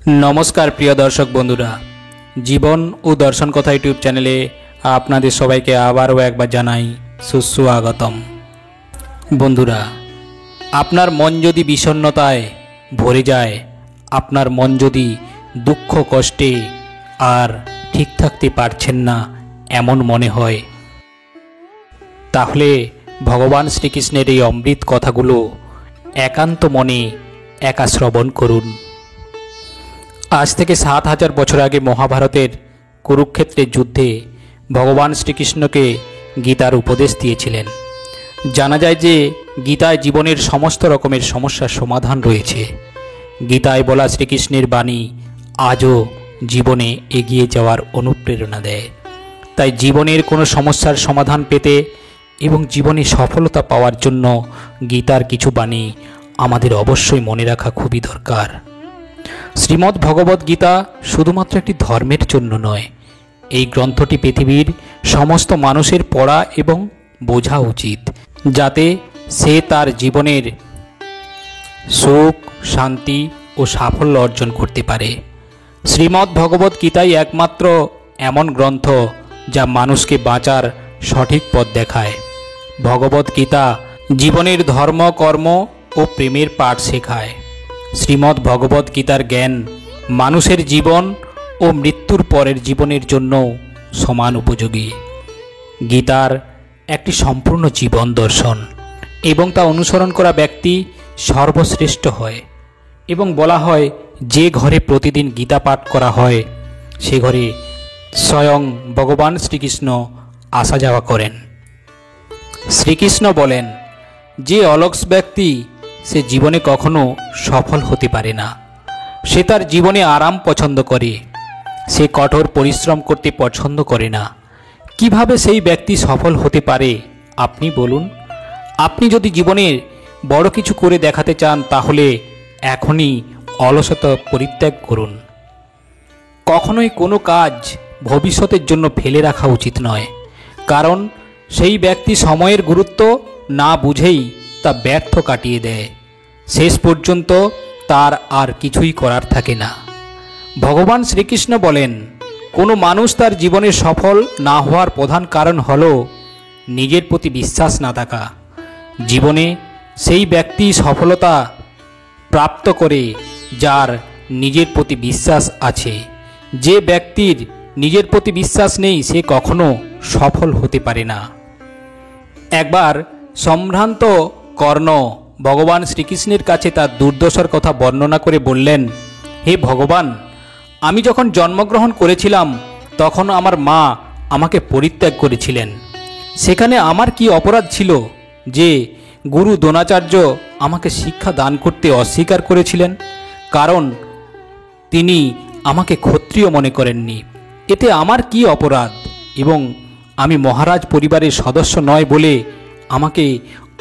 नमस्कार प्रिय दर्शक बंधुरा जीवन और दर्शन कथा यूट्यूब चैनेले आपनादेर सबाइके आबारो एकबार जानाई सुस्वागतम। बंधुरा आपनार मन यदि विषण्णताय भरे जाए, आपनार मन यदि दुख कष्टे और ठीक थाकते पारछेन ना एमन मने हय, ताहले भगवान श्रीकृष्णेर এই अमृत कथागुलो एकान्त मने एका श्रवण करुन। आज থেকে ৭,০০০ বছর আগে মহাভারতের কুরুক্ষেত্রের যুদ্ধে ভগবান শ্রীকৃষ্ণকে গীতার উপদেশ দিয়েছিলেন। জানা যায় যে গীতায় জীবনের সমস্ত রকমের সমস্যার সমাধান রয়েছে। গীতায় বলা শ্রীকৃষ্ণের বাণী আজও জীবনে এগিয়ে যাওয়ার অনুপ্রেরণা দেয়। তাই জীবনের কোনো সমস্যার সমাধান পেতে এবং জীবনে সফলতা পাওয়ার জন্য গীতার কিছু বাণী আমাদের অবশ্যই মনে রাখা খুবই দরকার। শ্রীমদ্ ভগবদ গীতা শুধুমাত্র একটি ধর্মের জন্য নয়, এই গ্রন্থটি পৃথিবীর সমস্ত মানুষের পড়া এবং বোঝা উচিত, যাতে সে তার জীবনের সুখ শান্তি ও সাফল্য অর্জন করতে পারে। শ্রীমদ্ ভগবদ গীতাই একমাত্র এমন গ্রন্থ যা মানুষকে বাঁচার সঠিক পথ দেখায়। ভগবদ গীতা জীবনের ধর্ম কর্ম ও প্রেমের পাঠ শেখায়। শ্রীমদ্ ভগবদ গীতার জ্ঞান মানুষের জীবন ও মৃত্যুর পরের জীবনের জন্য সমান উপযোগী। গীতার একটি সম্পূর্ণ জীবন দর্শন এবং তা অনুসরণ করা ব্যক্তি সর্বশ্রেষ্ঠ হয়। এবং বলা হয় যে ঘরে প্রতিদিন গীতা পাঠ করা হয় সে ঘরে স্বয়ং ভগবান শ্রীকৃষ্ণ আসা যাওয়া করেন। শ্রীকৃষ্ণ বলেন, যে অলস ব্যক্তি সে জীবনে কখনো সফল হতে পারে না। সে তার জীবনে আরাম পছন্দ করে, সে কঠোর পরিশ্রম করতে পছন্দ করে না। কিভাবে সেই ব্যক্তি সফল হতে পারে আপনি বলুন? আপনি যদি জীবনে বড় কিছু করে দেখাতে চান তাহলে এখনই অলসতা পরিত্যাগ করুন। কখনোই কোনো কাজ ভবিষ্যতের জন্য ফেলে রাখা উচিত নয়, কারণ সেই ব্যক্তি সময়ের গুরুত্ব না বুঝেই তা ব্যর্থ কাটিয়ে দেয়। শেষ পর্যন্ত তার আর কিছুই করার থাকে না। ভগবান শ্রীকৃষ্ণ বলেন, কোনো মানুষ তার জীবনে সফল না হওয়ার প্রধান কারণ হলো নিজের প্রতি বিশ্বাস না থাকা। জীবনে সেই ব্যক্তি সফলতা প্রাপ্ত করে যার নিজের প্রতি বিশ্বাস আছে। যে ব্যক্তির নিজের প্রতি বিশ্বাস নেই সে কখনো সফল হতে পারে না। একবার সম্ভ্রান্ত কর্ণ ভগবান শ্রীকৃষ্ণের কাছে তার দুর্দশার কথা বর্ণনা করে বললেন, হে ভগবান, আমি যখন জন্মগ্রহণ করেছিলাম তখন আমার মা আমাকে পরিত্যাগ করেছিলেন। সেখানে আমার কি অপরাধ ছিল যে গুরু দ্রোণাচার্য আমাকে শিক্ষা দান করতে অস্বীকার করেছিলেন? কারণ তিনি আমাকে ক্ষত্রিয় মনে করেননি। এতে আমার কি অপরাধ? এবং আমি মহারাজ পরিবারের সদস্য নয় বলে আমাকে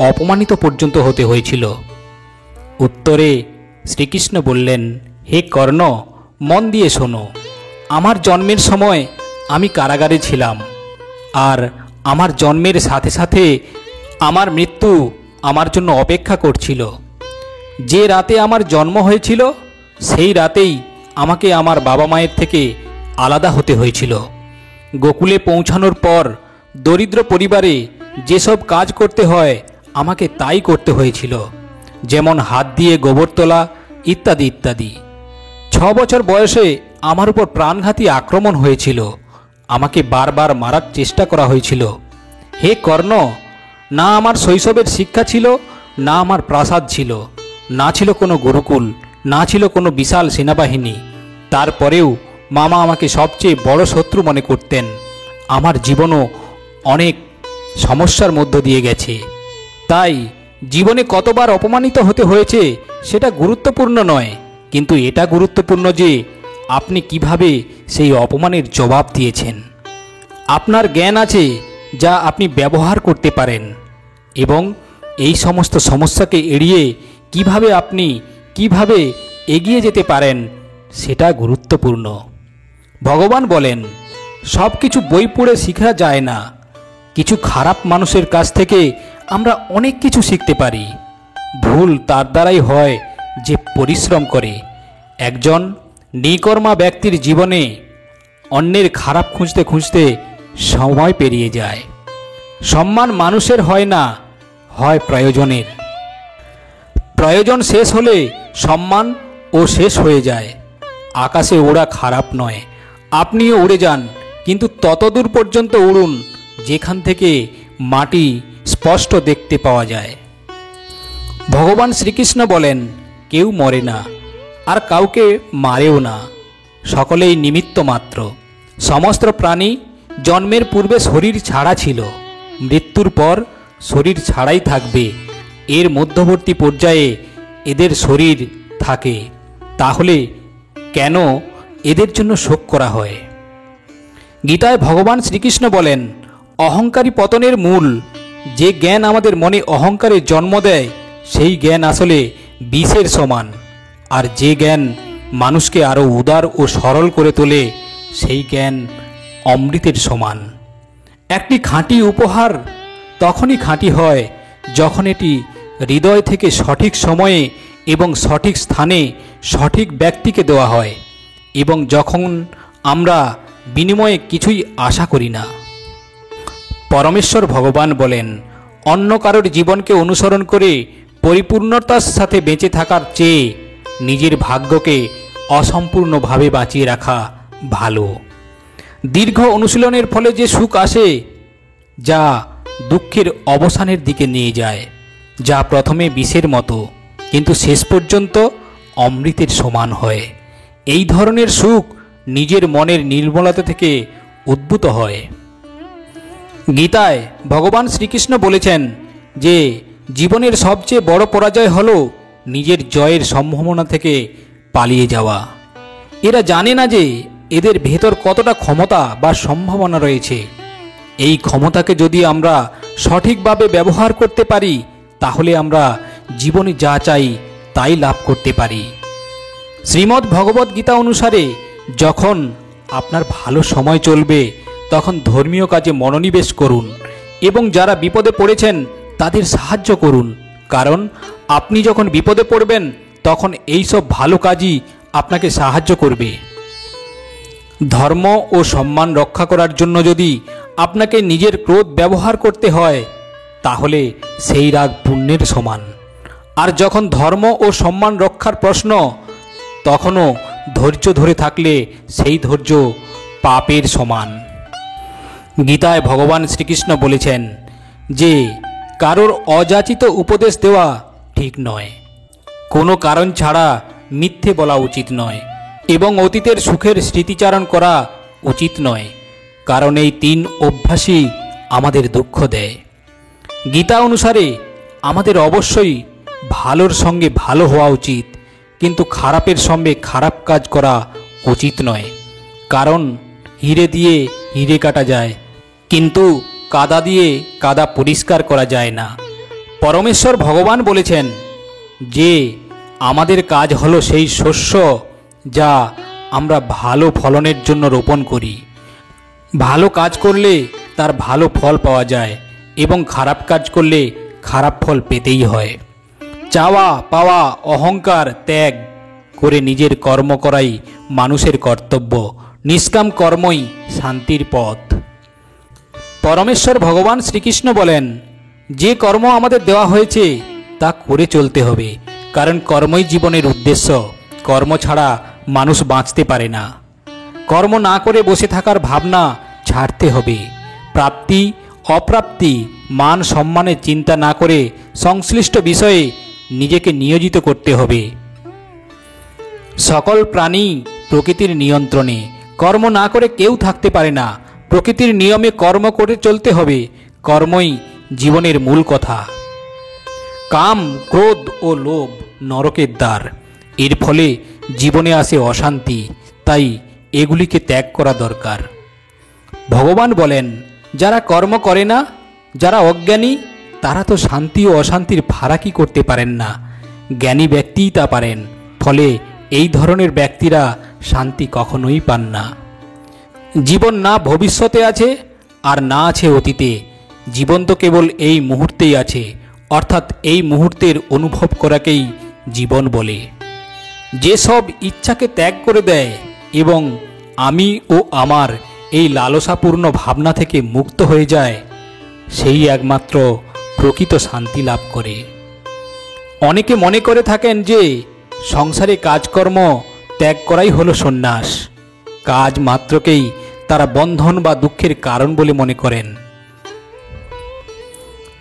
অপমানিত পর্যন্ত হতে হয়েছিল। উত্তরে শ্রীকৃষ্ণ বললেন, হে কর্ণ, মন দিয়ে শোনো। আমার জন্মের সময় আমি কারাগারে ছিলাম, আর আমার জন্মের সাথে সাথে আমার মৃত্যু আমার জন্য অপেক্ষা করছিল। যে রাতে আমার জন্ম হয়েছিল সেই রাতেই আমাকে আমার বাবা মায়ের থেকে আলাদা হতে হয়েছিল। গোকুলে পৌঁছানোর পর দরিদ্র পরিবারে যেসব কাজ করতে হয় আমাকে তাই করতে হয়েছিল, যেমন হাত দিয়ে গোবর তোলা ইত্যাদি ইত্যাদি। ৬ বছর বয়সে আমার উপর প্রাণঘাতী আক্রমণ হয়েছিল, আমাকে বারবার মারার চেষ্টা করা হয়েছিল। হে কর্ণ, না আমার শৈশবের শিক্ষা ছিল, না আমার প্রাসাদ ছিল, না ছিল কোনো গুরুকুল, না ছিল কোনো বিশাল সেনাবাহিনী। তারপরেও মামা আমাকে সবচেয়ে বড় শত্রু মনে করতেন। আমার জীবনও অনেক সমস্যার মধ্য দিয়ে গেছে। তাই জীবনে কতবার অপমানিত হতে হয়েছে সেটা গুরুত্বপূর্ণ নয়, কিন্তু এটা গুরুত্বপূর্ণ যে আপনি কিভাবে সেই অপমানের জবাব দিয়েছেন। আপনার জ্ঞান আছে যা আপনি ব্যবহার করতে পারেন, এবং এই সমস্ত সমস্যাকে এড়িয়ে কিভাবে এগিয়ে যেতে পারেন সেটা গুরুত্বপূর্ণ। ভগবান বলেন, সব কিছু বই পড়ে শেখা যায় না। কিছু খারাপ মানুষের কাছ থেকে আমরা অনেক কিছু শিখতে পারি। ভুল তার দ্বারাই হয় যে পরিশ্রম করে। একজন নিকর্মা ব্যক্তির জীবনে অন্যের খারাপ খুঁজতে খুঁজতে সময় পেরিয়ে যায়। সম্মান মানুষের হয় না, হয় প্রয়োজনের। প্রয়োজন শেষ হলে সম্মানও শেষ হয়ে যায়। আকাশে ওড়া খারাপ নয়, আপনিও উড়ে যান, কিন্তু ততদূর পর্যন্ত উড়ুন যেখান থেকে মাটি স্পষ্ট দেখতে পাওয়া যায়। ভগবান শ্রীকৃষ্ণ বলেন, কেউ মরে না, আর কাউকে মারেও না, সকলেই নিমিত্ত মাত্র। সমস্ত প্রাণী জন্মের পূর্বে শরীর ছাড়া ছিল, মৃত্যুর পর শরীর ছাড়াই থাকবে। এর মধ্যবর্তী পর্যায়ে এদের শরীর থাকে, তাহলে কেন এদের জন্য শোক করা হয়? গীতায় ভগবান শ্রীকৃষ্ণ বলেন, অহংকারী পতনের মূল। যে জ্ঞান আমাদের মনে অহংকারের জন্ম দেয় সেই জ্ঞান আসলে বিষের সমান, আর যে জ্ঞান মানুষকে আরও উদার ও সরল করে তোলে সেই জ্ঞান অমৃতের সমান। একটি খাঁটি উপহার তখনই খাঁটি হয় যখন এটি হৃদয় থেকে সঠিক সময়ে এবং সঠিক স্থানে সঠিক ব্যক্তিকে দেওয়া হয়, এবং যখন আমরা বিনিময়ে কিছুই আশা করি না। পরমেশ্বর ভগবান বলেন, অন্য কারোর জীবনকে অনুসরণ করে পরিপূর্ণতার সাথে বেঁচে থাকার চেয়ে নিজের ভাগ্যকে অসম্পূর্ণভাবে বাঁচিয়ে রাখা ভালো। দীর্ঘ অনুশীলনের ফলে যে সুখ আসে, যা দুঃখের অবসানের দিকে নিয়ে যায়, যা প্রথমে বিষের মতো কিন্তু শেষ পর্যন্ত অমৃতের সমান হয়, এই ধরনের সুখ নিজের মনের নির্মলতা থেকে উদ্ভূত হয়। গীতায় ভগবান শ্রীকৃষ্ণ বলেছেন যে জীবনের সবচেয়ে বড় পরাজয় হল নিজের জয়ের সম্ভাবনা থেকে পালিয়ে যাওয়া। এরা জানে না যে এদের ভেতর কতটা ক্ষমতা বা সম্ভাবনা রয়েছে। এই ক্ষমতাকে যদি আমরা সঠিকভাবে ব্যবহার করতে পারি, তাহলে আমরা জীবনে যা চাই তাই লাভ করতে পারি। শ্রীমদ্ ভগবদ্ গীতা অনুসারে যখন আপনার ভালো সময় চলবে তখন ধর্মীয় কাজে মনোনিবেশ করুন এবং যারা বিপদে পড়েছেন তাদের সাহায্য করুন, কারণ আপনি যখন বিপদে পড়বেন তখন এই সব ভালো কাজই আপনাকে সাহায্য করবে। ধর্ম ও সম্মান রক্ষা করার জন্য যদি আপনাকে নিজের ক্রোধ ব্যবহার করতে হয়, তাহলে সেই রাগ পুণ্যের সমান। আর যখন ধর্ম ও সম্মান রক্ষার প্রশ্ন, তখনও ধৈর্য ধরে থাকলে সেই ধৈর্য পাপের সমান। গীতায় ভগবান শ্রীকৃষ্ণ বলেছেন যে কারোর অযাচিত উপদেশ দেওয়া ঠিক নয়, কোনো কারণ ছাড়া মিথ্যে বলা উচিত নয়, এবং অতীতের সুখের স্মৃতিচারণ করা উচিত নয়, কারণ এই তিন অভ্যাসই আমাদের দুঃখ দেয়। গীতা অনুসারে আমাদের অবশ্যই ভালোর সঙ্গে ভালো হওয়া উচিত, কিন্তু খারাপের সঙ্গে খারাপ কাজ করা উচিত নয়, কারণ হিরে দিয়ে হিরে কাটা যায়, কিন্তু কাদা দিয়ে কাদা পরিষ্কার করা যায় না। পরমেশ্বর ভগবান বলেছেন যে আমাদের কাজ হলো সেই শস্য যা আমরা ভালো ফলনের জন্য রোপণ করি। ভালো কাজ করলে তার ভালো ফল পাওয়া যায়, এবং খারাপ কাজ করলে খারাপ ফল পেতেই হয়। চাওয়া পাওয়া অহংকার ত্যাগ করে নিজের কর্ম করাই মানুষের কর্তব্য। নিষ্কাম কর্মই শান্তির পথ। পরমেশ্বর ভগবান শ্রীকৃষ্ণ বলেন, যে কর্ম আমাদের দেওয়া হয়েছে তা করে চলতে হবে, কারণ কর্মই জীবনের উদ্দেশ্য। কর্ম ছাড়া মানুষ বাঁচতে পারে না। কর্ম না করে বসে থাকার ভাবনা ছাড়তে হবে। প্রাপ্তি অপ্রাপ্তি মান সম্মানের চিন্তা না করে সংশ্লিষ্ট বিষয়ে নিজেকে নিয়োজিত করতে হবে। সকল প্রাণী প্রকৃতির নিয়ন্ত্রণে, কর্ম না করে কেউ থাকতে পারে না। প্রকৃতির নিয়মে কর্ম করে চলতে হবে। কর্মই জীবনের মূল কথা। কাম ক্রোধ ও লোভ নরকের দ্বার। এর ফলে জীবনে আসে অশান্তি, তাই এগুলিকে ত্যাগ করা দরকার। ভগবান বলেন, যারা কর্ম করে না, যারা অজ্ঞানী, তারা তো শান্তি ও অশান্তির ফারাকই করতে পারেন না। জ্ঞানী ব্যক্তিই তা পারেন। ফলে এই ধরনের ব্যক্তিরা শান্তি কখনোই পান না। জীবন না ভবিষ্যতে আছে আর না আছে অতীতে। জীবন তো কেবল এই মুহূর্তেই আছে, অর্থাৎ এই মুহূর্তের অনুভব করাকেই জীবন বলে। যেসব ইচ্ছাকে ত্যাগ করে দেয় এবং আমি ও আমার এই লালসাপূর্ণ ভাবনা থেকে মুক্ত হয়ে যায়, সেই একমাত্র প্রকৃত শান্তি লাভ করে। অনেকে মনে করে থাকেন যে সংসারে কাজকর্ম ত্যাগ করাই হলো সন্ন্যাস। কাজ মাত্রকেই তারা বন্ধন বা দুঃখের কারণ বলে মনে করেন,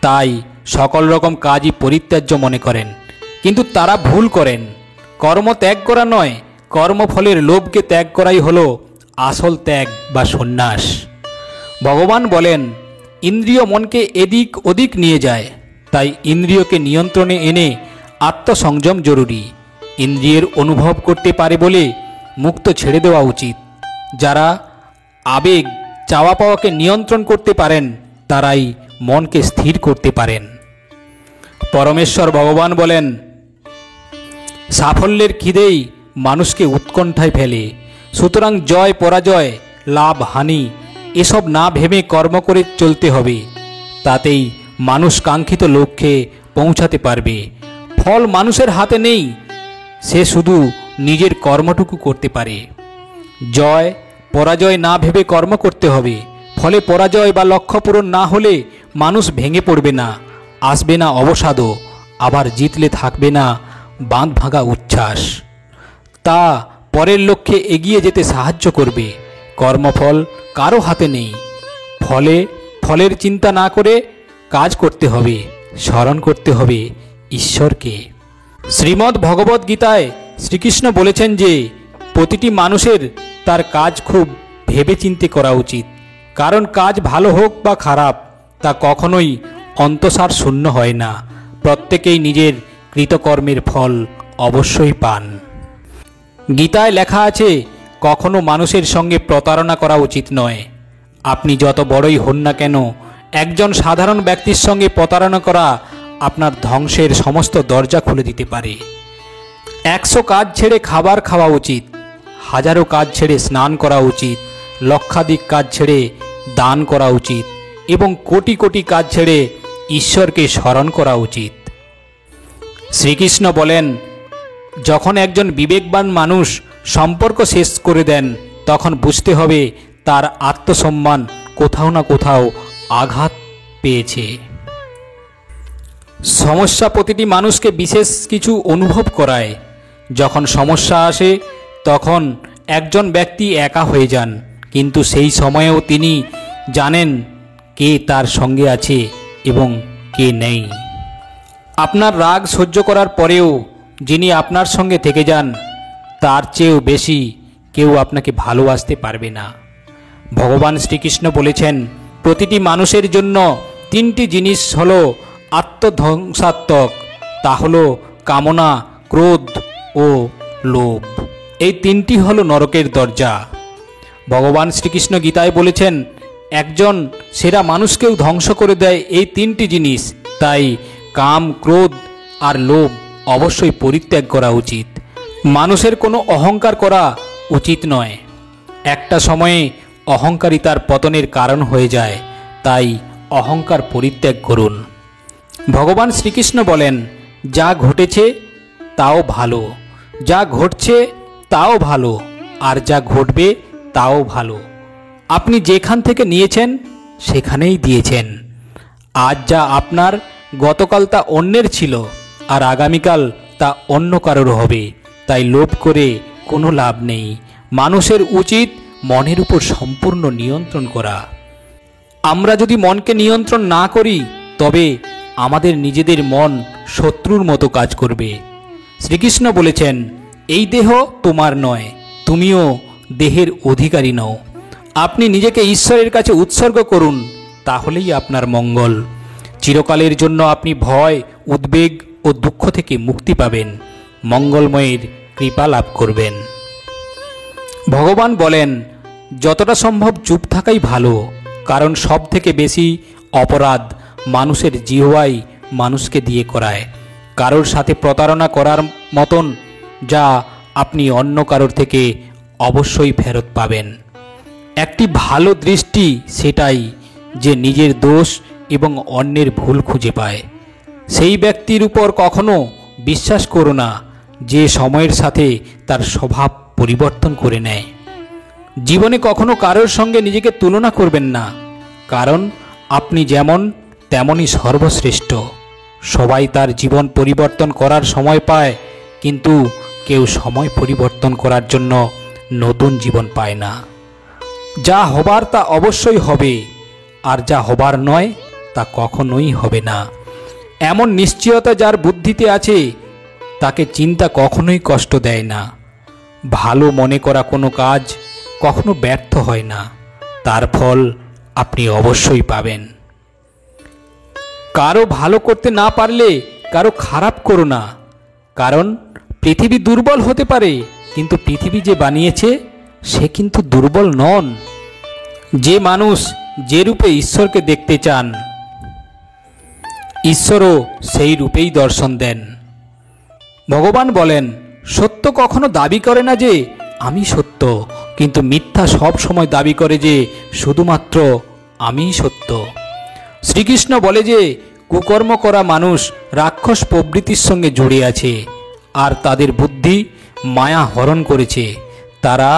তাই সকল রকম কাজই পরিত্যাজ্য মনে করেন। কিন্তু তারা ভুল করেন। কর্ম ত্যাগ করা নয়, কর্মফলের লোভকে ত্যাগ করাই হলো আসল ত্যাগ বা সন্ন্যাস। ভগবান বলেন, ইন্দ্রিয় মনকে এদিক ওদিক নিয়ে যায়, তাই ইন্দ্রিয়কে নিয়ন্ত্রণে এনে আত্মসংযম জরুরি। ইন্দ্রিয়ের অনুভব করতে পারে বলে মুক্ত ছেড়ে দেওয়া উচিত। যারা আবেগ চাওয়া পাওয়াকে নিয়ন্ত্রণ করতে পারেন, তারাই মনকে স্থির করতে পারেন। পরমেশ্বর ভগবান বলেন, সাফল্যের খিদেই মানুষকে উৎকণ্ঠায় ফেলে। সুতরাং জয় পরাজয়, লাভ হানি এসব না ভেবে কর্ম করে চলতে হবে। তাতেই মানুষ কাঙ্ক্ষিত লক্ষ্যে পৌঁছাতে পারবে। ফল মানুষের হাতে নেই, সে শুধু নিজের কর্মটুকু করতে পারে। জয় পরাজয় না ভেবে কর্ম করতে হবে। ফলে পরাজয় বা লক্ষ্য পূরণ না হলে মানুষ ভেঙে পড়বে না, আসবে না অবসাদও, আবার জিতলে থাকবে না বাঁধ ভাঙা উচ্ছ্বাস। তা পরের লক্ষ্যে এগিয়ে যেতে সাহায্য করবে। কর্মফল কারো হাতে নেই, ফলের চিন্তা না করে কাজ করতে হবে, স্মরণ করতে হবে ঈশ্বরকে। শ্রীমদ্ ভগবদ্ গীতায় শ্রীকৃষ্ণ বলেছেন যে প্রতিটি মানুষের তার কাজ খুব ভেবেচিন্তে করা উচিত। কারণ কাজ ভালো হোক বা খারাপ, তা কখনোই অন্তঃসার শূন্য হয় না। প্রত্যেকেই নিজের কৃতকর্মের ফল অবশ্যই পান। গীতায় লেখা আছে, কখনো মানুষের সঙ্গে প্রতারণা করা উচিত নয়। আপনি যত বড়ই হন না কেন, একজন সাধারণ ব্যক্তির সঙ্গে প্রতারণা করা আপনার ধ্বংসের সমস্ত দরজা খুলে দিতে পারে। 100 কাজ ছেড়ে খাবার খাওয়া উচিত, হাজারো কাজ ছেড়ে স্নান করা উচিত, লক্ষাধিক কাজ ছেড়ে দান করা উচিত এবং কোটি কোটি কাজ ছেড়ে ঈশ্বরকে স্মরণ করা উচিত। শ্রীকৃষ্ণ বলেন, যখন একজন বিবেকবান মানুষ সম্পর্ক শেষ করে দেন, তখন বুঝতে হবে তার আত্মসম্মান কোথাও না কোথাও আঘাত পেয়েছে। সমস্যা প্রতিটি মানুষকে বিশেষ কিছু অনুভব করায়। যখন সমস্যা আসে, তখন একজন ব্যক্তি একা হয়ে যান, কিন্তু সেই সময়েও তিনি জানেন কে তার সঙ্গে আছে এবং কে নেই। আপনার রাগ সহ্য করার পরেও যিনি আপনার সঙ্গে থেকে যান, তার চেয়েও বেশি কেউ আপনাকে ভালোবাসতে পারবে না। ভগবান শ্রীকৃষ্ণ বলেছেন, প্রতিটি মানুষের জন্য 3টি জিনিস হলো আত্মধ্বংসাত্মক। তা হলো কামনা, ক্রোধ ও লোভ। এই 3টি হলো নরকের দরজা। ভগবান শ্রীকৃষ্ণ গীতায় বলেছেন, একজন সেরা মানুষকেও ধ্বংস করে দেয় এই 3টি জিনিস। তাই কাম, ক্রোধ আর লোভ অবশ্যই পরিত্যাগ করা উচিত। মানুষের কোনো অহংকার করা উচিত নয়। একটা সময়ে অহংকারই তার পতনের কারণ হয়ে যায়। তাই অহংকার পরিত্যাগ করুন। ভগবান শ্রীকৃষ্ণ বলেন, যা ঘটেছে তাও ভালো, যা ঘটছে তাও ভালো, আর যা ঘটবে তাও ভালো। আপনি যেখান থেকে নিয়েছেন সেখানেই দিয়েছেন। আজ যা আপনার, গতকাল তা অন্যের ছিল, আর আগামীকাল তা অন্য কারোর হবে। তাই লোভ করে কোনো লাভ নেই। মানুষের উচিত মনের উপর সম্পূর্ণ নিয়ন্ত্রণ করা। আমরা যদি মনকে নিয়ন্ত্রণ না করি, তবে আমাদের নিজেদের মন শত্রুর মতো কাজ করবে। শ্রীকৃষ্ণ বলেছেন, এই দেহ তোমার নয়, তুমিও দেহের অধিকারী নও। আপনি নিজেকে ঈশ্বরের কাছে উৎসর্গ করুন, তাহলেই আপনার মঙ্গল। চিরকালের জন্য আপনি ভয়, উদ্বেগ ও দুঃখ থেকে মুক্তি পাবেন, মঙ্গলময়ের কৃপা লাভ করবেন। ভগবান বলেন, যতটা সম্ভব চুপ থাকাই ভালো, কারণ সব থেকে বেশি অপরাধ মানুষের জিহ্বাই মানুষকে দিয়ে করায়। কারোর সাথে প্রতারণা করার মতন যা আপনি অন্য কারোর থেকে অবশ্যই ফেরত পাবেন। একটি ভালো দৃষ্টি সেটাই যে নিজের দোষ এবং অন্যের ভুল খুঁজে পায়। সেই ব্যক্তির উপর কখনো বিশ্বাস করো না যে সময়ের সাথে তার স্বভাব পরিবর্তন করে নেয়। জীবনে কখনো কারোর সঙ্গে নিজেকে তুলনা করবেন না, কারণ আপনি যেমন তেমনই সর্বশ্রেষ্ঠ। সবাই তার জীবন পরিবর্তন করার সময় পায়, কিন্তু কেউ সময় পরিবর্তন করার জন্য নতুন জীবন পায় না। যা হবার তা অবশ্যই হবে, আর যা হবার নয় তা কখনোই হবে না। এমন নিশ্চয়তা যার বুদ্ধিতে আছে, তাকে চিন্তা কখনোই কষ্ট দেয় না। ভালো মনে করা কোনো কাজ কখনো ব্যর্থ হয় না, তার ফল আপনি অবশ্যই পাবেন। কারো ভালো করতে না পারলে কারো খারাপ করো না, কারণ পৃথিবী দুর্বল হতে পারে, কিন্তু পৃথিবী যে বানিয়েছে সে কিন্তু দুর্বল নন। যে মানুষ যে রূপে ঈশ্বরকে দেখতে চান, ঈশ্বরও সেই রূপেই দর্শন দেন। ভগবান বলেন, সত্য কখনো দাবি করে না যে আমি সত্য, কিন্তু মিথ্যা সব সময় দাবি করে যে শুধুমাত্র আমিই সত্য। শ্রীকৃষ্ণ বলে যে কুকর্ম করা মানুষ রাক্ষস প্রবৃত্তির সঙ্গে জড়িয়ে আছে, আর তাদের বুদ্ধি মায়া হরণ করেছে। তারা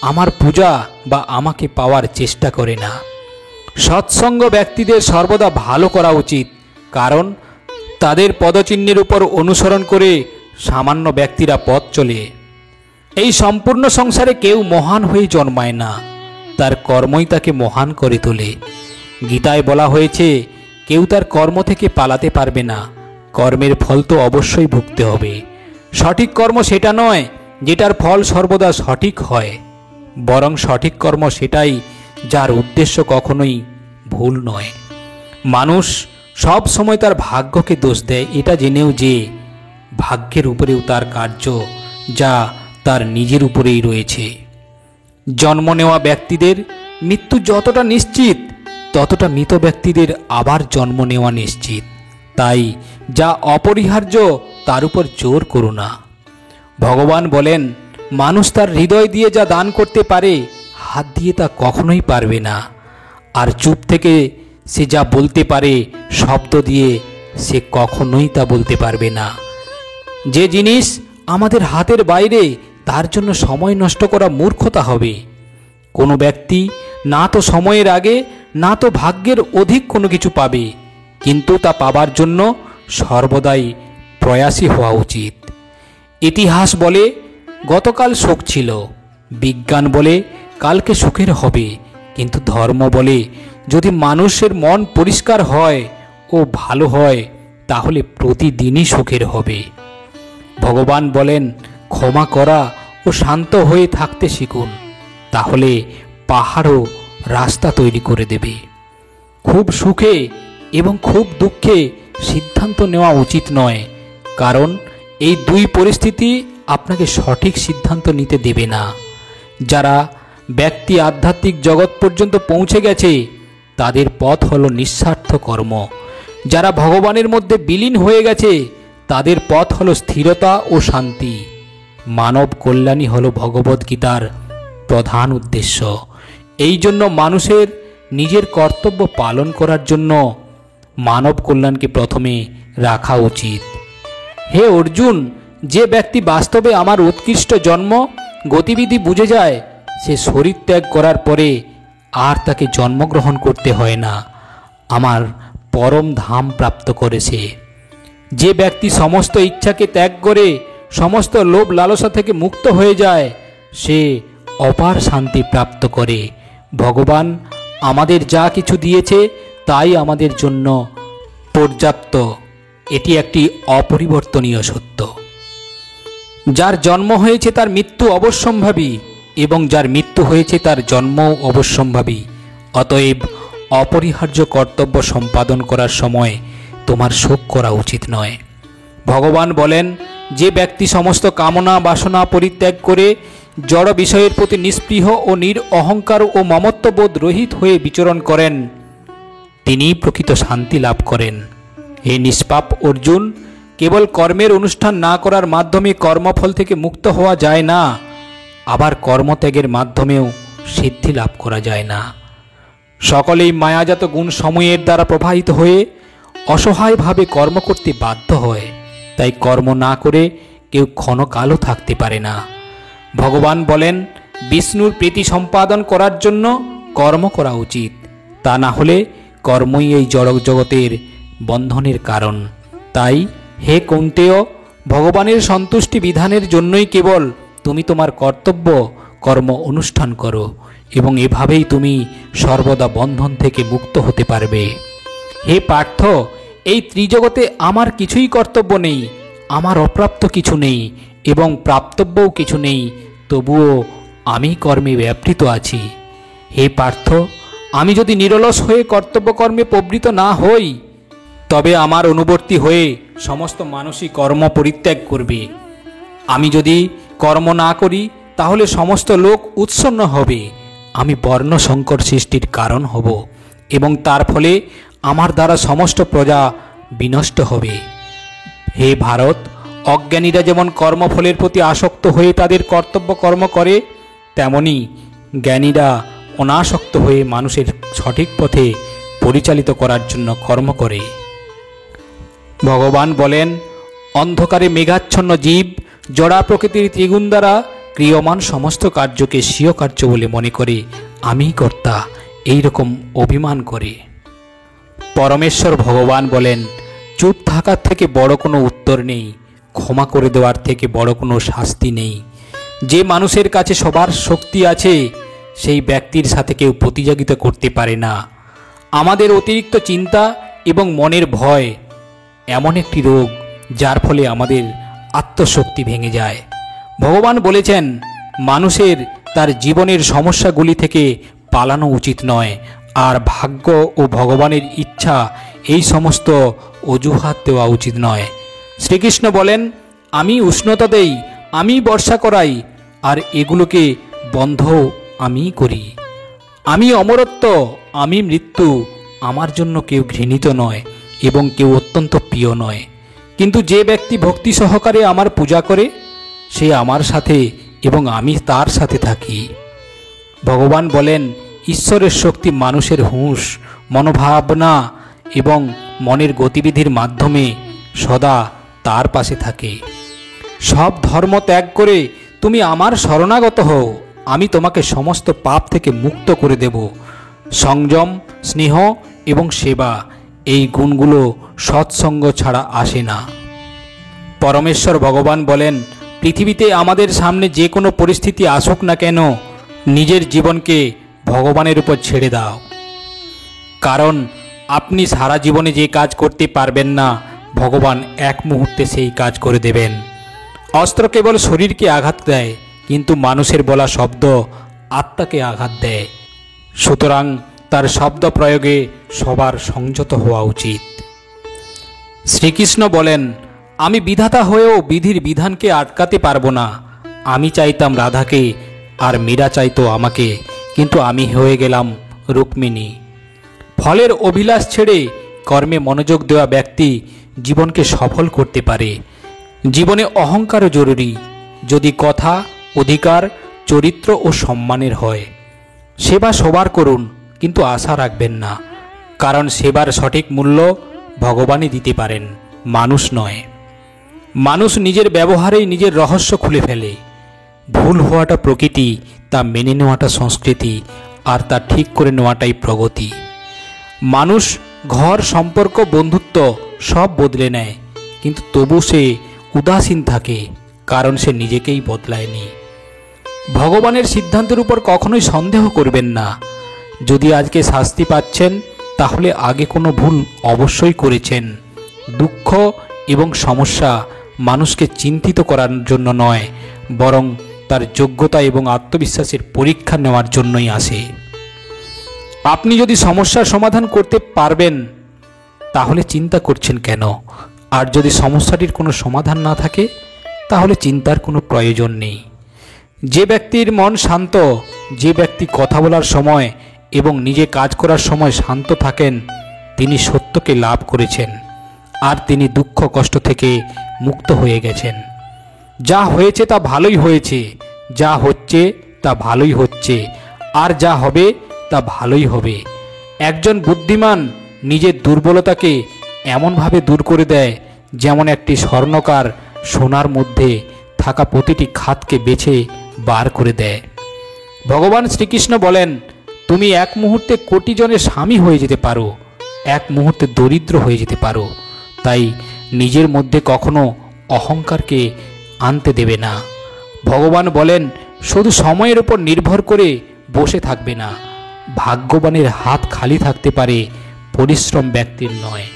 আমার পূজা বা আমাকে পাওয়ার চেষ্টা করে না। সৎসঙ্গ ব্যক্তিদের সর্বদা ভালো করা উচিত, কারণ তাদের পদচিহ্নের উপর অনুসরণ করে সামান্য ব্যক্তিরা পথ চলে। এই সম্পূর্ণ সংসারে কেউ মহান হয়ে জন্মায় না, তার কর্মই তাকে মহান করে তোলে। গীতায় বলা হয়েছে, কেউ তার কর্ম থেকে পালাতে পারবে না, কর্মের ফল তো অবশ্যই ভুগতে হবে। সঠিক কর্ম সেটা নয় যেটার ফল সর্বদা সঠিক হয়, বরং সঠিক কর্ম সেটাই যার উদ্দেশ্য কখনোই ভুল নয়। মানুষ সব সময় তার ভাগ্যকে দোষ দেয়, এটা জেনেও যে ভাগ্যের উপরেও তার কার্য, যা তার নিজের উপরেই রয়েছে। জন্ম নেওয়া ব্যক্তিদের মৃত্যু যতটা নিশ্চিত, ততটা মৃত ব্যক্তিদের আবার জন্ম নেওয়া নিশ্চিত। তাই যা অপরিহার্য তার উপর জোর করো না। ভগবান বলেন, মানুষ তার হৃদয় দিয়ে যা দান করতে পারে, হাত দিয়ে তা কখনোই পারবে না। আর চুপ থেকে সে যা বলতে পারে, শব্দ দিয়ে সে কখনোই তা বলতে পারবে না। যে জিনিস আমাদের হাতের বাইরে, তার জন্য সময় নষ্ট করা মূর্খতা হবে। কোনো ব্যক্তি না তো সময়ের আগে না তো ভাগ্যের অধিক কোনো কিছু পাবে, কিন্তু তা পাবার জন্য সর্বদাই প্রয়াসী হওয়া উচিত। ইতিহাস বলে গতকাল সুখ ছিল, বিজ্ঞান বলে কালকে সুখের হবে, কিন্তু ধর্ম বলে যদি মানুষের মন পরিষ্কার হয় ও ভালো হয়, তাহলে প্রতিদিনই সুখের হবে। ভগবান বলেন, ক্ষমা করা ও শান্ত হয়ে থাকতে শিখুন, তাহলে পাহাড়ও রাস্তা তৈরি করে দেবে। খুব সুখে এবং খুব দুঃখে সিদ্ধান্ত নেওয়া উচিত নয়, কারণ এই দুই পরিস্থিতি আপনাকে সঠিক সিদ্ধান্ত নিতে দেবে না। যারা ব্যক্তি আধ্যাত্মিক জগৎ পর্যন্ত পৌঁছে গেছে, তাদের পথ হলো নিঃস্বার্থ কর্ম। যারা ভগবানের মধ্যে বিলীন হয়ে গেছে, তাদের পথ হলো স্থিরতা ও শান্তি। মানব কল্যাণই হলো ভগবদ্গীতার প্রধান উদ্দেশ্য। এই জন্য মানুষের নিজের কর্তব্য পালন করার জন্য মানব কল্যাণকে প্রথমে রাখা উচিত। হে অর্জুন, যে ব্যক্তি বাস্তবে আমার উৎকৃষ্ট জন্ম গতিবিধি বুঝে যায়, সে শরীর ত্যাগ করার পরে আর তাকে জন্মগ্রহণ করতে হয় না, আমার পরম ধাম প্রাপ্ত করেছে। যে ব্যক্তি সমস্ত ইচ্ছাকে ত্যাগ করে সমস্ত লোভ লালসা থেকে মুক্ত হয়ে যায়, সে অপার শান্তি প্রাপ্ত করে। ভগবান আমাদের যা কিছু দিয়েছে তাই আমাদের জন্য পর্যাপ্ত, এটি একটি অপরিবর্তনীয় সত্য। যার জন্ম হয়েছে তার মৃত্যু অবশ্যম্ভাবী, এবং যার মৃত্যু হয়েছে তার জন্মও অবশ্যম্ভাবী। অতএব অপরিহার্য কর্তব্য সম্পাদন করার সময় তোমার শোক করা উচিত নয়। ভগবান বলেন, যে ব্যক্তি সমস্ত কামনা বাসনা পরিত্যাগ করে জড় বিষয়ের প্রতি নিস্পৃহ ও অহংকার ও মমত্ববোধ রহিত হয়ে বিচরণ করেন, তিনি প্রকৃত শান্তি লাভ করেন। হে নিষ্পাপ অর্জুন, কেবল কর্মের অনুষ্ঠান না করার মাধ্যমে কর্মফল থেকে মুক্ত হওয়া যায় না, আবার কর্মত্যাগের মাধ্যমেও সিদ্ধি লাভ করা যায় না। সকলেই মায়াজাত গুণ সময়ের দ্বারা প্রবাহিত হয়ে অসহায়ভাবে কর্ম করতে বাধ্য হয়। তাই কর্ম না করে কেউ ক্ষণকালও থাকতে পারে না। ভগবান বলেন, বিষ্ণুর প্রীতি সম্পাদন করার জন্য কর্ম করা উচিত, তা না হলে কর্মই এই জড় জগতের বন্ধনের কারণ। তাই হে কৌন্তেয়, ভগবানের সন্তুষ্টি বিধানের জন্যই কেবল তুমি তোমার কর্তব্য কর্ম অনুষ্ঠান করো, এবং এভাবেই তুমি সর্বদা বন্ধন থেকে মুক্ত হতে পারবে। হে পার্থ, এই ত্রিজগতে আমার কিছুই কর্তব্য নেই, আমার অপ্রাপ্ত কিছু নেই এবং প্রাপ্তব্যও কিছু নেই, তবুও আমি কর্মে ব্যাপৃত আছি। হে পার্থ, আমি যদি নিরলস হয়ে কর্তব্য কর্মে প্রবৃত্ত না হই, তবে আমার অনুবর্তী হয়ে সমস্ত মানুষই কর্ম পরিত্যাগ করবে। আমি যদি কর্ম না করি, তাহলে সমস্ত লোক উৎসন্ন হবে, আমি বর্ণ সংকর সৃষ্টির কারণ হব, এবং তার ফলে আমার দ্বারা সমস্ত প্রজা বিনষ্ট হবে। হে ভারত, অজ্ঞানীরা যেমন কর্মফলের প্রতি আসক্ত হয়ে তাদের কর্তব্য কর্ম করে, তেমনি জ্ঞানীরা অনাসক্ত হয়ে মানুষের সঠিক পথে পরিচালিত করার জন্য কর্ম করে। ভগবান বলেন, অন্ধকারে মেঘাচ্ছন্ন জীব জড়া প্রকৃতির ত্রিগুণ দ্বারা ক্রিয়মান সমস্ত কার্যকে স্বীয় কার্য বলে মনে করে আমিই কর্তা, এইরকম অভিমান করে। পরমেশ্বর ভগবান বলেন, চুপ থাকার থেকে বড় কোনো উত্তর নেই, ক্ষমা করে দেওয়ার থেকে বড় কোনো শাস্তি নেই। যে মানুষের কাছে সবার শক্তি আছে, সেই ব্যক্তির সাথে কেউ প্রতিযোগিতা করতে পারে না। আমাদের অতিরিক্ত চিন্তা এবং মনের ভয় এমন একটি রোগ, যার ফলে আমাদের আত্মশক্তি ভেঙে যায়। ভগবান বলেছেন, মানুষের তার জীবনের সমস্যাগুলি থেকে পালানো উচিত নয়, আর ভাগ্য ও ভগবানের ইচ্ছা এই সমস্ত অজুহাত দেওয়া উচিত নয়। শ্রীকৃষ্ণ বলেন, আমি উষ্ণতা দেই, আমি বর্ষা করাই, আর এগুলোকে বন্ধ আমিই করি। আমি অমরত্ব, আমি মৃত্যু, আমার জন্য কেউ ঘৃণিত নয় এবং কেউ অত্যন্ত প্রিয় নয়। কিন্তু যে ব্যক্তি ভক্তি সহকারে আমার পূজা করে, সে আমার সাথে এবং আমি তার সাথে থাকি। ভগবান বলেন, ঈশ্বরের শক্তি মানুষের হুঁশ, মনোভাবনা এবং মনের গতিবিধির মাধ্যমে সদা তার পাশে থাকে। সব ধর্ম ত্যাগ করে তুমি আমার শরণাগত হও, আমি তোমাকে সমস্ত পাপ থেকে মুক্ত করে দেব। সংযম, স্নেহ এবং সেবা, এই গুণগুলো সৎসঙ্গ ছাড়া আসে না। পরমেশ্বর ভগবান বলেন, পৃথিবীতে আমাদের সামনে যে কোনো পরিস্থিতি আসুক না কেন, নিজের জীবনকে ভগবানের উপর ছেড়ে দাও। কারণ আপনি সারা জীবনে যে কাজ করতে পারবেন না, ভগবান এক মুহূর্তে সেই কাজ করে দেবেন। অস্ত্র কেবল শরীরকে আঘাত দেয়, কিন্তু মানুষের বলা শব্দ আত্মাকে আঘাত দেয়। সুতরাং তার শব্দ প্রয়োগে সবার সংযত হওয়া উচিত। শ্রীকৃষ্ণ বলেন, আমি বিধাতা হয়েও বিধির বিধানকে আটকাতে পারবো না। আমি চাইতাম রাধাকে, আর মীরা চাইতো আমাকে, কিন্তু আমি হয়ে গেলাম রুক্মিণী। ফলের অভিলাষ ছেড়ে কর্মে মনোযোগ দেওয়া ব্যক্তি জীবনকে সফল করতে পারে। জীবনে অহংকারও জরুরি, যদি কথা, অধিকার, চরিত্র ও সম্মানের হয়। সেবা সবার করুন, কিন্তু আশা রাখবেন না, কারণ সেবার সঠিক মূল্য ভগবানই দিতে পারেন, মানুষ নয়। মানুষ নিজের ব্যবহারেই নিজের রহস্য খুলে ফেলে। ভুল হওয়াটা প্রকৃতি, তা মেনে নেওয়াটা সংস্কৃতি, আর তা ঠিক করে নেওয়াটাই প্রগতি। মানুষ ঘর, সম্পর্ক, বন্ধুত্ব সব বদলে নেয়, কিন্তু তবু সে উদাসীন থাকে, কারণ সে নিজেকেই বদলায়নি। ভগবানের সিদ্ধান্তের উপর কখনোই সন্দেহ করবেন না। যদি আজকে শাস্তি পাচ্ছেন, তাহলে আগে কোনো ভুল অবশ্যই করেছেন। দুঃখ এবং সমস্যা মানুষকে চিন্তিত করার জন্য নয়, বরং তার যোগ্যতা এবং আত্মবিশ্বাসের পরীক্ষা নেওয়ার জন্যই আসে। আপনি যদি সমস্যার সমাধান করতে পারবেন, তাহলে চিন্তা করছেন কেন? আর যদি সমস্যাটির কোনো সমাধান না থাকে, তাহলে চিন্তার কোনো প্রয়োজন নেই। যে ব্যক্তির মন শান্ত, যে ব্যক্তি কথা বলার সময় এবং নিজে কাজ করার সময় শান্ত থাকেন, তিনি সত্যকে লাভ করেছেন, আর তিনি দুঃখ কষ্ট থেকে মুক্ত হয়ে গেছেন। যা হয়েছে তা ভালোই হয়েছে, যা হচ্ছে তা ভালোই হচ্ছে, আর যা হবে তা ভালোই হবে। একজন বুদ্ধিমান নিজের দুর্বলতাকে এমনভাবে দূর করে দেয়, যেমন একটি স্বর্ণকার সোনার মধ্যে থাকা প্রতিটি খাতকে বেছে বার করে দেয়। ভগবান শ্রীকৃষ্ণ বলেন, তুমি এক মুহূর্তে কোটি জনের স্বামী হয়ে যেতে পারো, এক মুহূর্তে দরিদ্র হয়ে যেতে পারো। তাই নিজের মধ্যে কখনো অহংকারকে আনতে দেবে না। ভগবান বলেন, শুধু সময়ের উপর নির্ভর করে বসে থাকবে না। ভাগ্যবানের হাত খালি থাকতে পারে, পরিশ্রম ব্যক্তির নয়।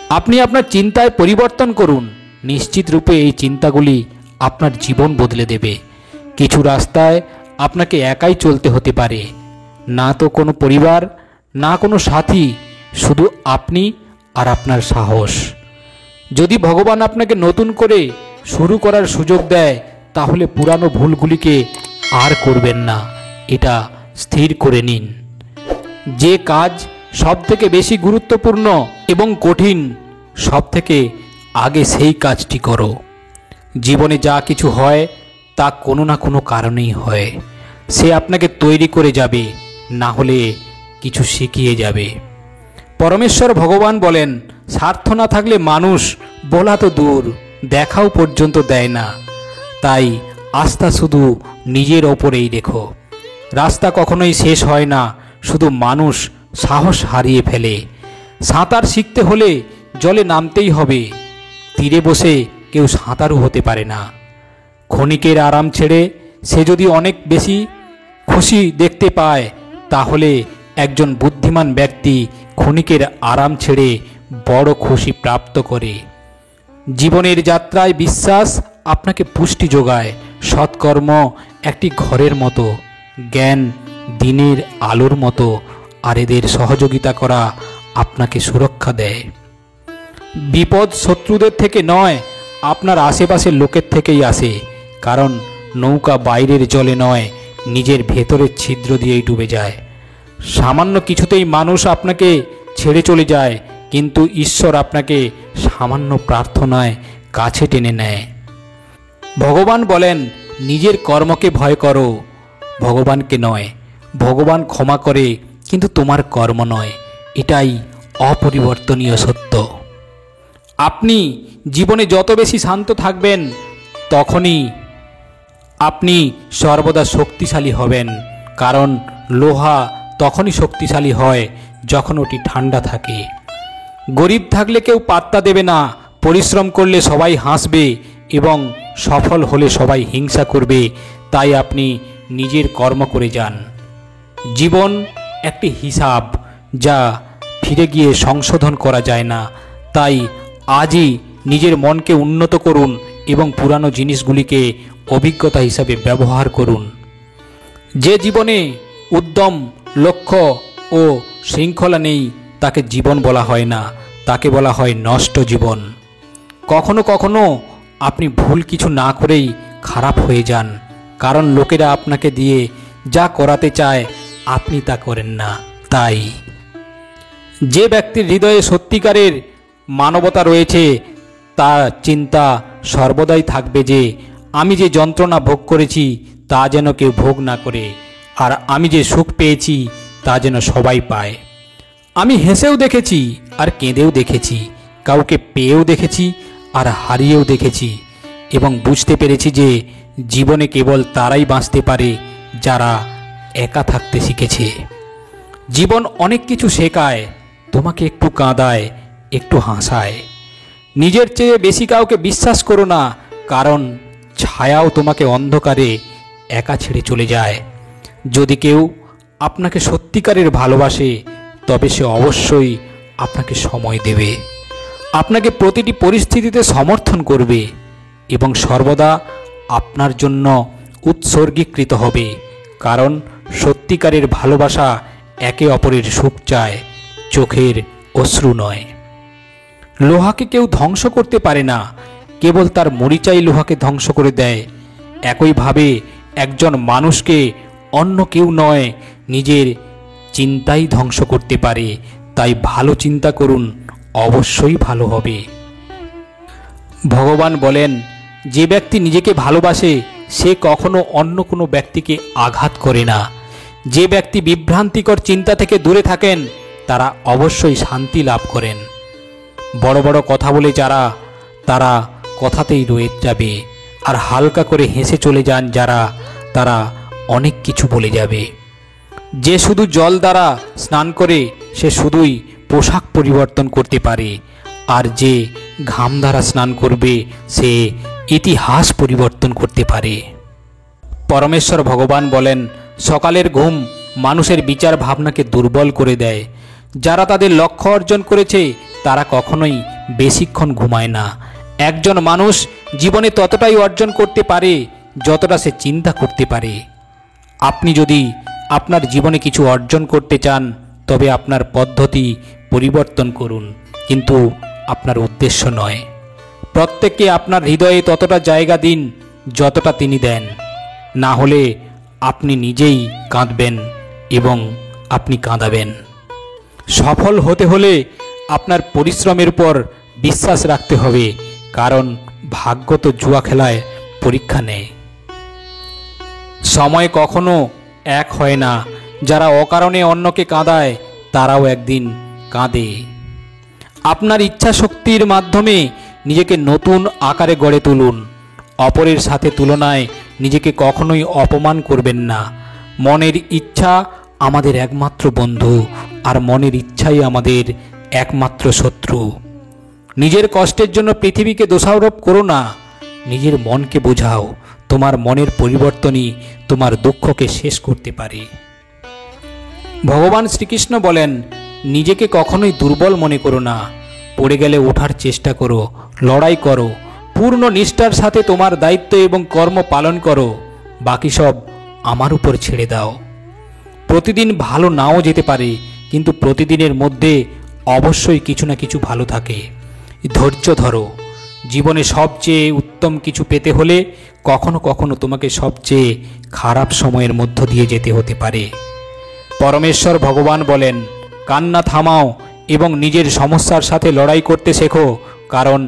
আপনি আপনার চিন্তায় পরিবর্তন করুন, নিশ্চিত রূপে এই চিন্তাগুলি আপনার জীবন বদলে দেবে। কিছু রাস্তায় আপনাকে একাই চলতে হতে পারে, না তো কোনো পরিবার, না কোনো সাথী, শুধু আপনি আর আপনার সাহস। যদি ভগবান আপনাকে নতুন করে শুরু করার সুযোগ দেয়, তাহলে পুরানো ভুলগুলিকে আর করবেন না, এটা স্থির করে নিন। যে কাজ সবথেকে বেশি গুরুত্বপূর্ণ এবং কঠিন, সবথেকে আগে সেই কাজটি করো। জীবনে যা কিছু হয় তা কোনো না কোনো কারণেই হয়। সে আপনাকে তৈরি করে যাবে, না হলে কিছু শিখিয়ে যাবে। পরমেশ্বর ভগবান বলেন, স্বার্থ না থাকলে মানুষ বলা তো দূর, দেখাও পর্যন্ত দেয় না। তাই আস্থা শুধু নিজের ওপরেই রেখো। রাস্তা কখনোই শেষ হয় না, শুধু মানুষ সাহস হারিয়ে ফেলে। সাঁতার শিখতে হলে জলে নামতেই হবে, তীরে বসে কেউ সাঁতারু হতে পারে না। ক্ষণিকের আরাম ছেড়ে সে যদি অনেক বেশি খুশি দেখতে পায়, তাহলে একজন বুদ্ধিমান ব্যক্তি ক্ষণিকের আরাম ছেড়ে বড় খুশি প্রাপ্ত করে। জীবনের যাত্রায় বিশ্বাস আপনাকে পুষ্টি যোগায়। সৎকর্ম একটি ঘরের মতো, জ্ঞান দিনের আলোর মতো, আর এদের সহযোগিতা করা আপনাকে সুরক্ষা দেয়। বিপদ শত্রুদের থেকে নয়, আপনার আশেপাশের লোকের থেকেই আসে। কারণ নৌকা বাইরের জলে নয়, নিজের ভেতরের ছিদ্র দিয়েই ডুবে যায়। সামান্য কিছুতেই মানুষ আপনাকে ছেড়ে চলে যায়, কিন্তু ঈশ্বর আপনাকে সামান্য প্রার্থনায় কাছে টেনে নেয়। ভগবান বলেন, নিজের কর্মকে ভয় করো, ভগবানকে নয়। ভগবান ক্ষমা করে, কিন্তু তোমার কর্ম নয়। এটাই অপরিবর্তনীয় সত্য। আপনি জীবনে যত বেশি শান্ত থাকবেন, তখনই আপনি সর্বদা শক্তিশালী হবেন। কারণ লোহা তখনই শক্তিশালী হয় যখন ওটি ঠান্ডা থাকে। গরিব থাকলে কেউ পাত্তা দেবে না, পরিশ্রম করলে সবাই হাসবে এবং সফল হলে সবাই হিংসা করবে। তাই আপনি নিজের কর্ম করে যান। জীবন একটি হিসাব, যা ফিরে গিয়ে সংশোধন করা যায় না। তাই আজই নিজের মনকে উন্নত করুন এবং পুরানো জিনিসগুলিকে অভিজ্ঞতা হিসাবে ব্যবহার করুন। যে জীবনে উদ্যম, লক্ষ্য ও শৃঙ্খলা নেই, তাকে জীবন বলা হয় না, তাকে বলা হয় নষ্ট জীবন। কখনো কখনো আপনি ভুল কিছু না করেই খারাপ হয়ে যান, কারণ লোকেরা আপনাকে দিয়ে যা করাতে চায় আপনি তা করেন না। তাই যে ব্যক্তির হৃদয়ে সত্যিকারের মানবতা রয়েছে, তার চিন্তা সর্বদাই থাকবে যে আমি যে যন্ত্রণা ভোগ করেছি তা যেন কেউ ভোগ না করে, আর আমি যে সুখ পেয়েছি তা যেন সবাই পায়। আমি হেসেও দেখেছি আর কেঁদেও দেখেছি, কাউকে পেয়েও দেখেছি আর হারিয়েও দেখেছি, এবং বুঝতে পেরেছি যে জীবনে কেবল তারাই বাঁচতে পারে যারা একা থাকতে শিখেছে। জীবন অনেক কিছু শেখায়, তোমাকে একটু কাঁদায়, একটু হাসায়। নিজের চেয়ে বেশি কাউকে বিশ্বাস করো না, কারণ ছায়াও তোমাকে অন্ধকারে একা ছেড়ে চলে যায়। যদি কেউ আপনাকে সত্যিকারের ভালোবাসে, তবে সে অবশ্যই আপনাকে সময় দেবে, আপনাকে প্রতিটি পরিস্থিতিতে সমর্থন করবে এবং সর্বদা আপনার জন্য উৎসর্গীকৃত হবে। কারণ সত্যিকারের ভালোবাসা একে অপরের সুখ চায়, চোখের অশ্রু নয়। লোহাকে কেউ ধ্বংস করতে পারে না, কেবল তার মরিচাই লোহাকে ধ্বংস করে দেয়। একইভাবে একজন মানুষকে অন্য কেউ নয়, নিজের চিন্তাই ধ্বংস করতে পারে। তাই ভালো চিন্তা করুন, অবশ্যই ভালো হবে। ভগবান বলেন, যে ব্যক্তি নিজেকে ভালোবাসে সে কখনো অন্য কোনো ব্যক্তিকে আঘাত করে না। যে ব্যক্তি বিভ্রান্তিকর চিন্তা থেকে দূরে থাকেন, তারা অবশ্যই শান্তি লাভ করেন। বড় বড় কথা বলে তারা কথাতেই রয়ে যাবে, আর হালকা করে হেসে চলে যান যারা, তারা অনেক কিছু বলে যাবে। যে শুধু জল দ্বারা স্নান করে সে শুধুই পোশাক পরিবর্তন করতে পারে, আর যে ঘাম দ্বারা স্নান করবে সে ইতিহাস পরিবর্তন করতে পারে। পরমেশ্বর ভগবান বলেন, সকালের ঘুম মানুষের বিচার ভাবনাকে দুর্বল করে দেয়। যারা তাদের লক্ষ্য অর্জন করেছে তারা কখনোই বেশিক্ষণ ঘুমায় না। একজন মানুষ জীবনে ততটাই অর্জন করতে পারে যতটা সে চিন্তা করতে পারে। আপনি যদি আপনার জীবনে কিছু অর্জন করতে চান তবে আপনার পদ্ধতি পরিবর্তন করুন, কিন্তু আপনার উদ্দেশ্য নয়। প্রত্যেককে আপনার হৃদয়ে ততটা জায়গা দিন যতটা তিনি দেন, না হলে আপনি নিজেই কাঁদবেন এবং আপনি কাঁদাবেন। সফল হতে হলে আপনার পরিশ্রমের উপর বিশ্বাস রাখতে হবে, কারণ ভাগ্য তো জুয়া খেলায় পরীক্ষা নেয়। সময় কখনো এক হয় না। যারা অকারণে অন্যকে কাঁদায় তারাও একদিন কাঁদে। আপনার ইচ্ছা শক্তির মাধ্যমে নিজেকে নতুন আকারে গড়ে তুলুন। অপরের সাথে তুলনায় নিজেকে কখনোই অপমান করবেন না। মনের ইচ্ছা আমাদের একমাত্র বন্ধু, আর মনের ইচ্ছাই আমাদের একমাত্র শত্রু। নিজের কষ্টের জন্য পৃথিবীকে দোষারোপ করো না, নিজের মনকে বোঝাও। তোমার মনের পরিবর্তনই তোমার দুঃখকে শেষ করতে পারে। ভগবান শ্রীকৃষ্ণ বলেন, নিজেকে কখনোই দুর্বল মনে করো না। পড়ে গেলে ওঠার চেষ্টা করো, লড়াই করো, পূর্ণ নিষ্ঠার সাথে তোমার দায়িত্ব এবং কর্ম পালন করো। বাকি সব আমার উপর ছেড়ে দাও। প্রতিদিন ভালো নাও যেতে পারে, কিন্তু প্রতিদিনের মধ্যে অবশ্যই কিছু না কিছু ভালো থাকে। ধৈর্য ধরো। জীবনে সবচেয়ে উত্তম কিছু পেতে হলে কখনো কখনো তোমাকে সবচেয়ে খারাপ সময়ের মধ্য দিয়ে যেতে হতে পারে। পরমেশ্বর ভগবান বলেন, কান্না থামাও এবং নিজের সমস্যার সাথে লড়াই করতে শেখো, কারণ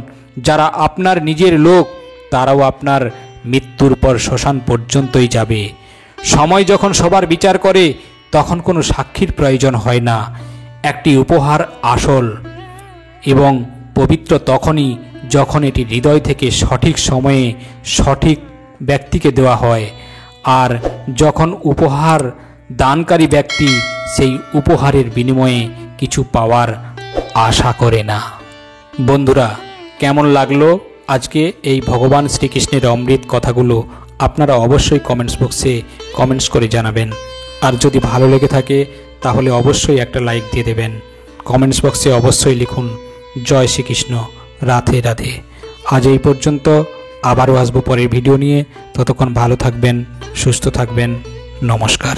যারা আপনার নিজের লোক তারাও আপনার মৃত্যুর পর শ্মশান পর্যন্তই যাবে। সময় যখন সবার বিচার করে তখন কোনো সাক্ষীর প্রয়োজন হয় না। একটি উপহার আসল এবং পবিত্র তখনই যখন এটি হৃদয় থেকে সঠিক সময়ে সঠিক ব্যক্তিকে দেওয়া হয়, আর যখন উপহার দানকারী ব্যক্তি সেই উপহারের বিনিময়ে কিছু পাওয়ার আশা করে না। বন্ধুরা, কেমন লাগলো আজকে এই ভগবান শ্রীকৃষ্ণের অমৃত কথাগুলো? আপনারা অবশ্যই কমেন্টস বক্সে কমেন্টস করে জানাবেন। আর যদি ভালো লেগে থাকে তাহলে অবশ্যই একটা লাইক দিয়ে দেবেন। কমেন্টস বক্সে অবশ্যই লিখুন, জয় শ্রীকৃষ্ণ, রাধে রাধে। আজ এই পর্যন্ত, আবারও আসবো পরের ভিডিও নিয়ে। ততক্ষণ ভালো থাকবেন, সুস্থ থাকবেন। নমস্কার।